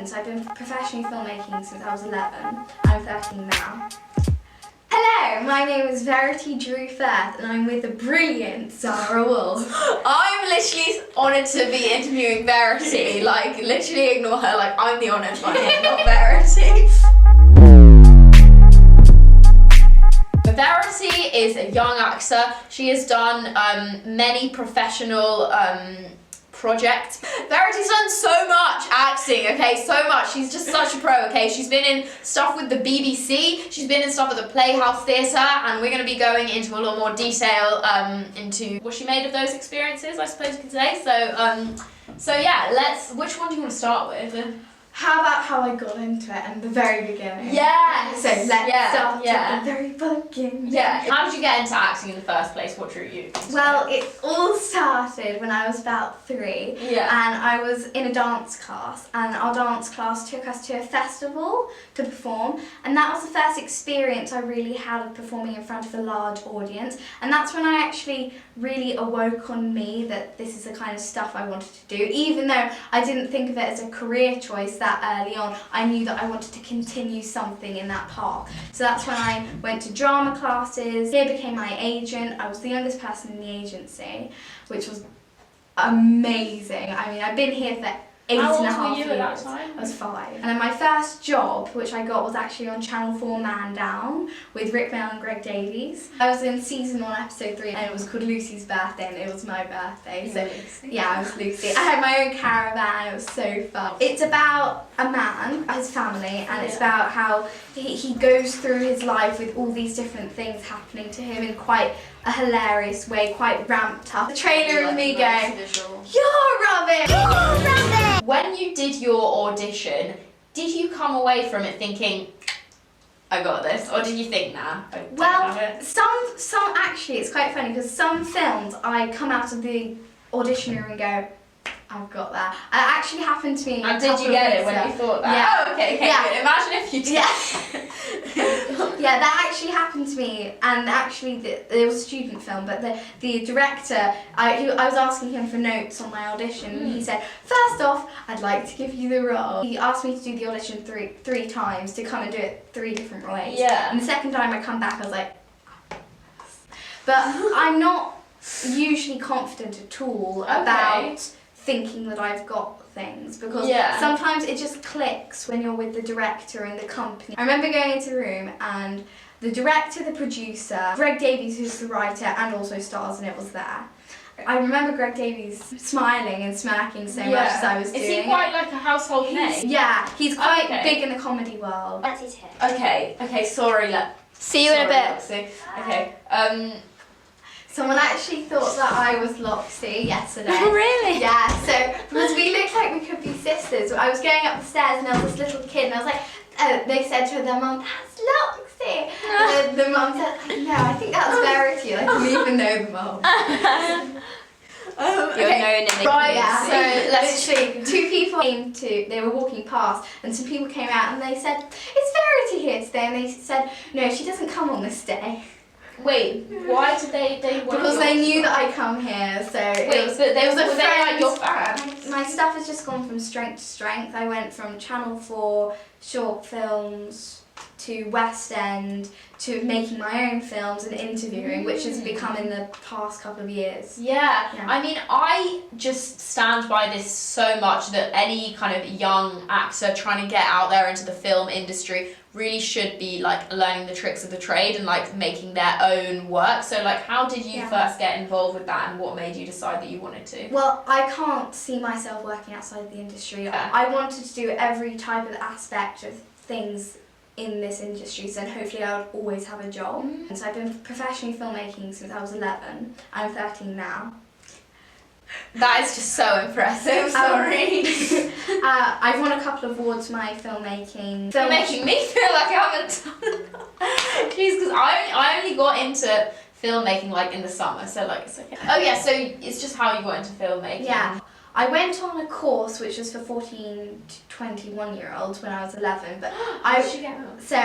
So I've been professionally filmmaking since I was 11. I'm 13 now. Hello, my name is Verity Drew Firth and I'm with the brilliant Zara Wolf. I'm literally honoured to be interviewing Verity, like literally ignore her, like I'm the honoured one here, not Verity. Verity is a young actor. She has done many professional projects. Verity's done so much acting, okay, so much. She's just such a pro, okay. She's been in stuff with the BBC, she's been in stuff at the Playhouse Theatre, and we're going to be going into a lot more detail into what she made of those experiences, I suppose you could say. So yeah, which one do you want to start with? How about how I got into it and the very beginning? Yes! So let's start yeah. at the very beginning. Yeah. How did you get into acting in the first place? What drew you? Well, it all started when I was about 3. Yeah. And I was in a dance class, and our dance class took us to a festival to perform, and that was the first experience I really had of performing in front of a large audience, and that's when I actually really awoke on me that this is the kind of stuff I wanted to do. Even though I didn't think of it as a career choice that early on, I knew that I wanted to continue something in that path. So that's when I went to drama classes. Here became my agent. I was the youngest person in the agency, which was amazing. I mean, I've been here for 8.5 years. How old were you at that time? I was 5. And then my first job, which I got, was actually on Channel 4 Man Down with Rick Mail and Greg Davies. I was in season 1, episode 3, and it was called Lucy's Birthday, and it was my birthday. So yeah, I was Lucy. I had my own caravan. It was so fun. It's about a man, his family, and it's about how he goes through his life with all these different things happening to him in quite a hilarious way, quite ramped up. The trailer of me going, "You're rubbish! You're rubbish!" When you did your audition, did you come away from it thinking, I got this, or did you think, nah, I don't have it? Some actually, it's quite funny because some films I come out of the audition room and go, I've got that. It actually happened to me. And did you get it when you thought that? Yeah. Oh, okay, Yeah. good. Imagine if you did. Yeah, that actually happened to me, and actually it was a student film, but the director, I was asking him for notes on my audition, and he said, first off, I'd like to give you the role. He asked me to do the audition three times, to come and do it 3 different ways. Yeah. And the second time I come back, I was like, but I'm not usually confident at all about thinking that I've got things, because sometimes it just clicks when you're with the director and the company. I remember going into the room and the director, the producer, Greg Davies, who's the writer and also stars in it, was there. I remember Greg Davies smiling and smirking so much as I was doing it. Is he quite like a household name? Yeah, he's quite big in the comedy world. That's his head. Okay, sorry. See you in a bit. Loxie. Okay. Someone actually thought that I was Loxie yesterday. Oh, really? Yeah, so because we looked like we could be sisters. I was going up the stairs and there was this little kid and I was like, they said to their mum, that's Loxie. And the mum said, no, I think that's Verity. I didn't even know the mum. You're known in the Right, community. so literally 2 people came they were walking past and some people came out and they said, is Verity here today? And they said, no, she doesn't come on this day. Wait, why did they want Because they knew that I come here, so were they like your fans? My stuff has just gone from strength to strength. I went from Channel 4 short films to West End to making my own films and interviewing, which has become in the past couple of years. Yeah, I mean, I just stand by this so much that any kind of young actor trying to get out there into the film industry really should be like learning the tricks of the trade and like making their own work. So like, how did you first get involved with that, and what made you decide that you wanted to? Well, I can't see myself working outside the industry. I wanted to do every type of aspect of things in this industry, so hopefully I would always have a job. And so I've been professionally filmmaking since I was 11. I'm 13 now. That is just so impressive. Sorry. I've won a couple of awards for my filmmaking. You're making me feel like I haven't done. Jeez, because I only got into filmmaking like in the summer, so like it's okay. Oh yeah, so it's just how you got into filmmaking. Yeah. I went on a course which was for 14 to 21-year-olds when I was 11, but How did you get on? So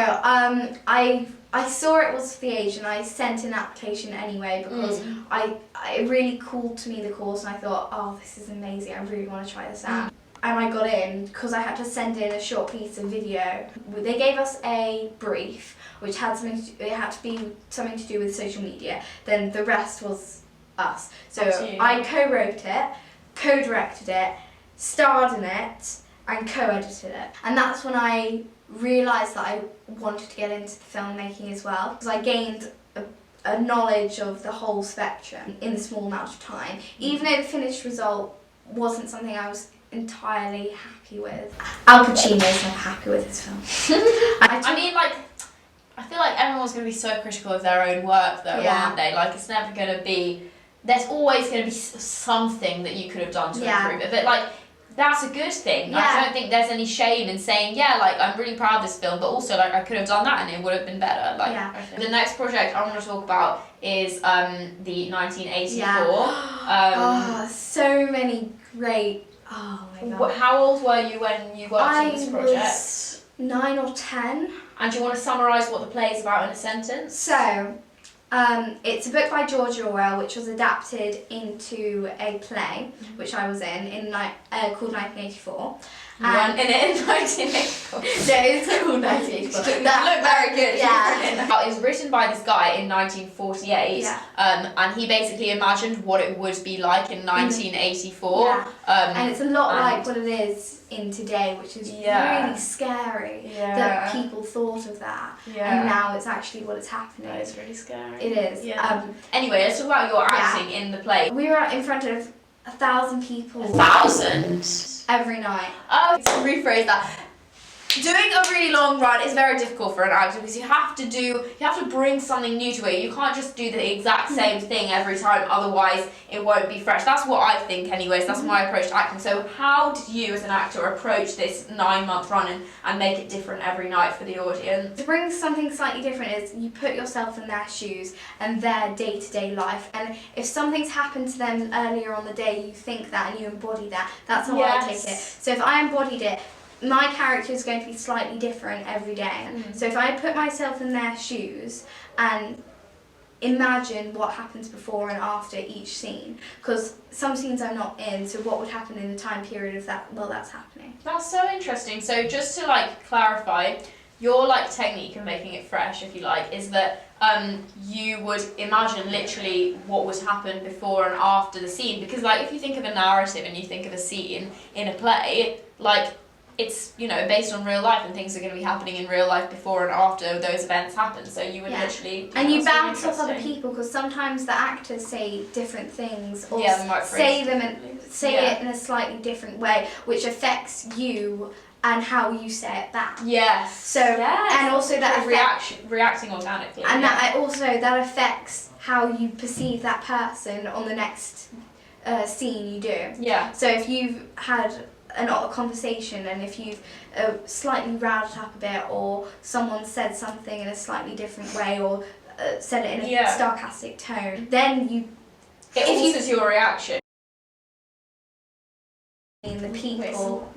I saw it was for the age and I sent an application anyway because it really called to me, the course, and I thought, oh, this is amazing, I really want to try this out. and I got in because I had to send in a short piece of video. They gave us a brief which had it had to be something to do with social media. Then the rest was us. So I co-wrote it, co-directed it, starred in it, and co-edited it. And that's when I realised that I wanted to get into filmmaking as well, because I gained a knowledge of the whole spectrum in a small amount of time. Even though the finished result wasn't something I was entirely happy with. Al Pacino's not happy with his film. I mean, like, I feel like everyone's going to be so critical of their own work though, aren't they? Like, it's never going to be, there's always going to be something that you could have done to improve it, but like, that's a good thing. Yeah. I don't think there's any shame in saying, yeah, like, I'm really proud of this film, but also, like, I could have done that and it would have been better. Like, the next project I want to talk about is the 1984. So many great, oh my god. How old were you when you worked on this project? I was 9 or 10. And do you want to summarise what the play is about in a sentence? So, it's a book by George Orwell which was adapted into a play which I was in called 1984. You weren't in it in 1984. No, it's called 1984. You look very good. Yeah. It was written by this guy in 1948, and he basically imagined what it would be like in 1984. Yeah. And it's a lot like what it is in today, which is really scary that people thought of that, and now it's actually what is happening. That is really scary. It is. Anyway, let's talk about your acting in the play. We were in front of 1,000 people. 1,000? Every night. Oh, to rephrase that. Doing a really long run is very difficult for an actor because you have to bring something new to it. You can't just do the exact same thing every time, otherwise it won't be fresh. That's what I think anyways, that's my approach to acting. So how did you as an actor approach this 9-month run and make it different every night for the audience? To bring something slightly different is you put yourself in their shoes and their day-to-day life, and if something's happened to them earlier on the day, you think that and you embody that. That's how I take it. So if I embodied it, my character is going to be slightly different every day. So if I put myself in their shoes and imagine what happens before and after each scene, because some scenes I'm not in, so what would happen in the time period of that, well, that's happening. That's so interesting. So just to like clarify, your like technique of making it fresh, if you like, is that you would imagine literally what would happen before and after the scene, because like if you think of a narrative and you think of a scene in a play, like it's, you know, based on real life and things are going to be happening in real life before and after those events happen. So you would literally... And you bounce off other people, because sometimes the actors say different things or say it in a slightly different way, which affects you and how you say it back. Yes. So and also that reacting organically. And that affects how you perceive that person on the next scene you do. Yeah. So if you've had a conversation and if you've slightly riled it up a bit, or someone said something in a slightly different way, or said it in a sarcastic tone, then it alters your reaction. The people.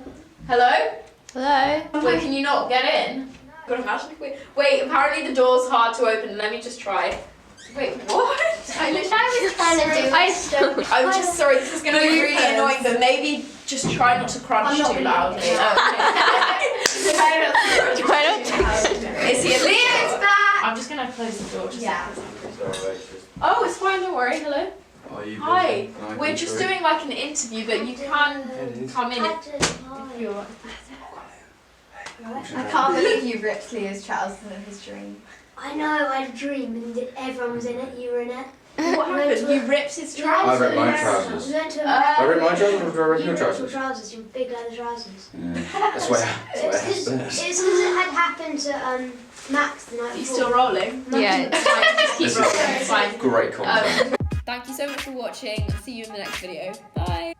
Hello? Hello? Wait, can you not get in? God, imagine if wait, apparently the door's hard to open. Let me just try. Wait, what? I'm just sorry, this is going to be really annoying, but maybe just try not to crunch too loudly. Try not to. Is he a Leah's back! I'm just going to close the door. Oh, it's fine, don't worry. Hello? Hi. We're just doing like an interview, but you can come in if you want. I can't believe you ripped Leah's trousers in his dream. I know, I had a dream and everyone was in it, you were in it. What happened? You ripped his trousers? I ripped my trousers. We went to I ripped my trousers, or did I rip your you ripped your trousers? trousers, your big leather trousers. Yeah. That's why It's because it had happened to Max the night before. Are you still rolling? Yeah. It's fine, just keep rolling, it's fine. Great content. Thank you so much for watching. See you in the next video. Bye.